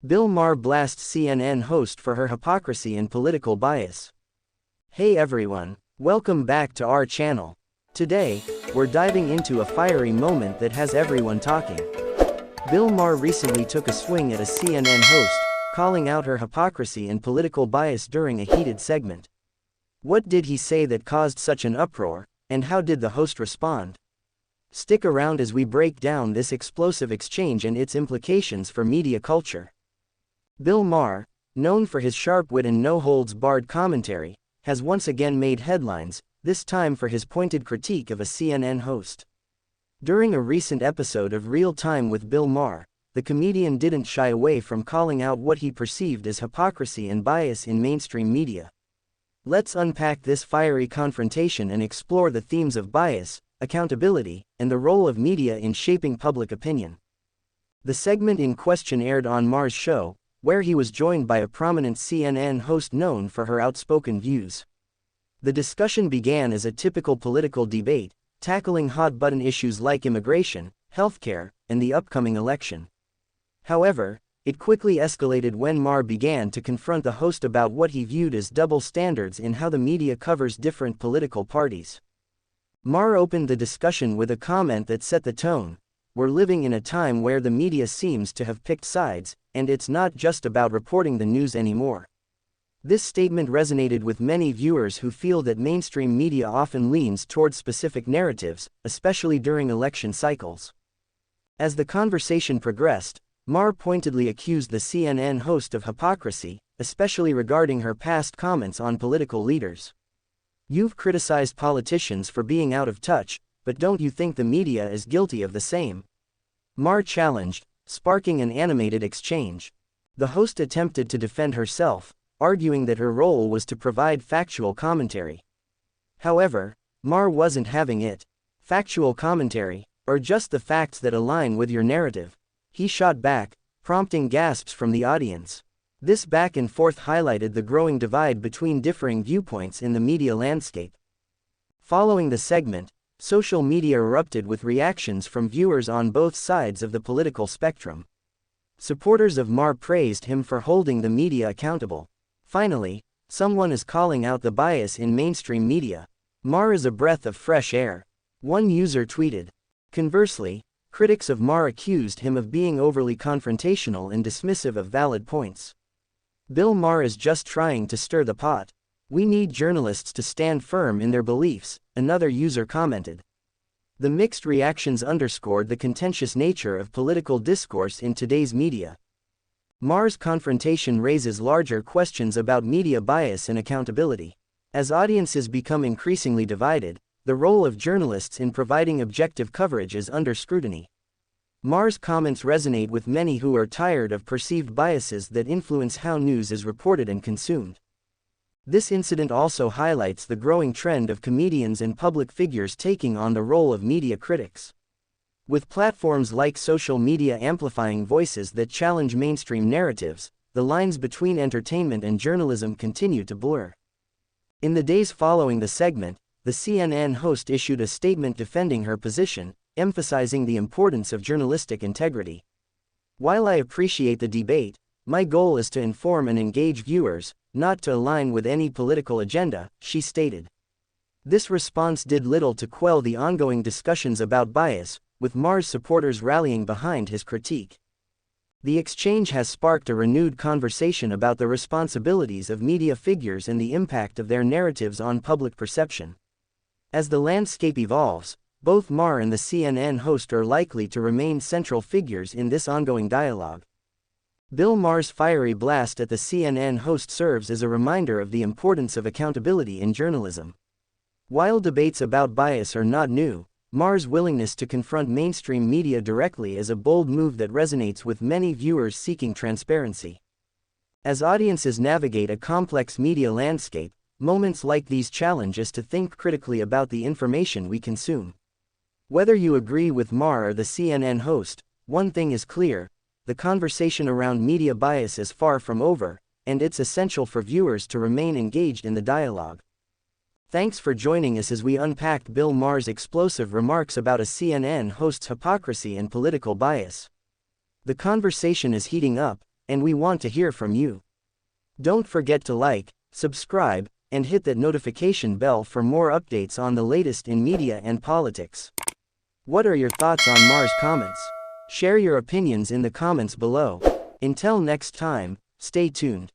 Bill Maher blasts CNN host for her hypocrisy and political bias. Hey everyone, welcome back to our channel. Today, we're diving into a fiery moment that has everyone talking. Bill Maher recently took a swing at a CNN host, calling out her hypocrisy and political bias during a heated segment. What did he say that caused such an uproar, and how did the host respond? Stick around as we break down this explosive exchange and its implications for media culture. Bill Maher, known for his sharp wit and no-holds-barred commentary, has once again made headlines, this time for his pointed critique of a CNN host. During a recent episode of Real Time with Bill Maher, the comedian didn't shy away from calling out what he perceived as hypocrisy and bias in mainstream media. Let's unpack this fiery confrontation and explore the themes of bias, accountability, and the role of media in shaping public opinion. The segment in question aired on Maher's show, where he was joined by a prominent CNN host known for her outspoken views. The discussion began as a typical political debate, tackling hot-button issues like immigration, healthcare, and the upcoming election. However, it quickly escalated when Maher began to confront the host about what he viewed as double standards in how the media covers different political parties. Maher opened the discussion with a comment that set the tone: "We're living in a time where the media seems to have picked sides, and it's not just about reporting the news anymore." This statement resonated with many viewers who feel that mainstream media often leans toward specific narratives, especially during election cycles. As the conversation progressed, Maher pointedly accused the CNN host of hypocrisy, especially regarding her past comments on political leaders. "You've criticized politicians for being out of touch, but don't you think the media is guilty of the same?" Maher challenged, sparking an animated exchange. The host attempted to defend herself, arguing that her role was to provide factual commentary. However, Maher wasn't having it. "Factual commentary, or just the facts that align with your narrative?" he shot back, prompting gasps from the audience. This back and forth highlighted the growing divide between differing viewpoints in the media landscape. Following the segment, social media erupted with reactions from viewers on both sides of the political spectrum. Supporters of Maher praised him for holding the media accountable. "Finally, someone is calling out the bias in mainstream media. Maher is a breath of fresh air," one user tweeted. Conversely, critics of Maher accused him of being overly confrontational and dismissive of valid points. "Bill Maher is just trying to stir the pot. We need journalists to stand firm in their beliefs," another user commented. The mixed reactions underscored the contentious nature of political discourse in today's media. Maher's confrontation raises larger questions about media bias and accountability. As audiences become increasingly divided, the role of journalists in providing objective coverage is under scrutiny. Maher's comments resonate with many who are tired of perceived biases that influence how news is reported and consumed. This incident also highlights the growing trend of comedians and public figures taking on the role of media critics. With platforms like social media amplifying voices that challenge mainstream narratives, the lines between entertainment and journalism continue to blur. In the days following the segment, the CNN host issued a statement defending her position, emphasizing the importance of journalistic integrity. "While I appreciate the debate, my goal is to inform and engage viewers, not to align with any political agenda," she stated. This response did little to quell the ongoing discussions about bias, with Maher's supporters rallying behind his critique. The exchange has sparked a renewed conversation about the responsibilities of media figures and the impact of their narratives on public perception. As the landscape evolves, both Maher and the CNN host are likely to remain central figures in this ongoing dialogue. Bill Maher's fiery blast at the CNN host serves as a reminder of the importance of accountability in journalism. While debates about bias are not new, Maher's willingness to confront mainstream media directly is a bold move that resonates with many viewers seeking transparency. As audiences navigate a complex media landscape, moments like these challenge us to think critically about the information we consume. Whether you agree with Maher or the CNN host, one thing is clear: the conversation around media bias is far from over, and it's essential for viewers to remain engaged in the dialogue. Thanks for joining us as we unpacked Bill Maher's explosive remarks about a CNN host's hypocrisy and political bias. The conversation is heating up, and we want to hear from you. Don't forget to like, subscribe, and hit that notification bell for more updates on the latest in media and politics. What are your thoughts on Maher's comments? Share your opinions in the comments below. Until next time, stay tuned.